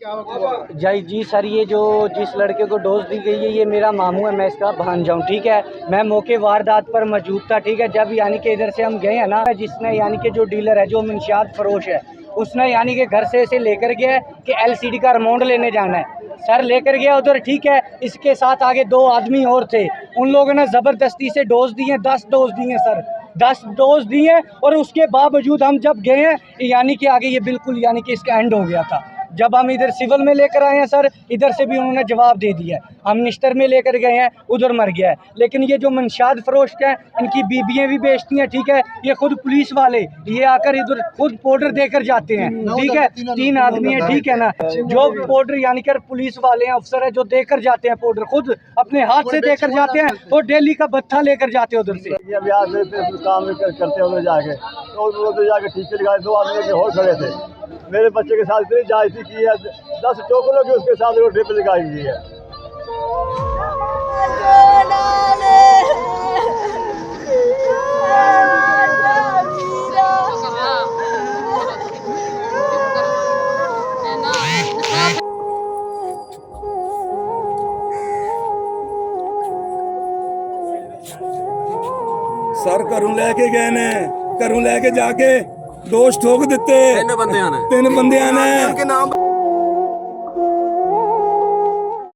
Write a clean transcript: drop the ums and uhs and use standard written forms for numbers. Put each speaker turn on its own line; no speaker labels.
जी sir, ये जो जिस लड़के को डोज दी गई है ये मेरा मामू है, मैं इसका भांजा हूँ। ठीक है, मैं मौके वारदात पर मौजूद था। ठीक है, जब यानी कि इधर से हम गए हैं ना, जिसने यानी कि जो डीलर है, जो मंशियात फरोश है, उसने यानी कि घर से इसे लेकर गया कि LCD का रिमोट लेने जाना है। सर लेकर गया उधर। ठीक है, इसके साथ आगे 2 आदमी और थे। उन लोगों ने ज़बरदस्ती से डोज दिए, 10 डोज दिए सर, 10 डोज दिए। और उसके बावजूद हम जब गए हैं यानी कि आगे ये बिल्कुल यानी कि इसका एंड हो गया था। जब हम इधर सिविल में लेकर आए हैं सर, इधर से भी उन्होंने जवाब दे दिया। हम निश्तर में लेकर गए हैं, उधर मर गया है। लेकिन ये जो मंशाद फरोश्त हैं, इनकी बीबियाँ भी बेचती हैं। ठीक है, ये खुद पुलिस वाले ये आकर इधर खुद पाउडर देकर जाते हैं। ठीक है, 3 आदमी है। ठीक है ना, जो पाउडर यानी कर पुलिस वाले हैं, अफसर है, जो देकर जाते हैं पाउडर, खुद अपने हाथ से देकर जाते हैं और डेली का भत्था लेकर जाते हैं उधर से।
काम करते उधर जाके, तो उधर जाके टीके लगाए, 2 आदमी और खड़े थे। मेरे बच्चे के साथ इतनी जायजी की है, 10 टोकरों की उसके साथ वो ड्रिप लगाई हुई है।
सर घरों लैके गए ने, घरों लैके जाके दोष ठोक दिते। 3 बंदे ने।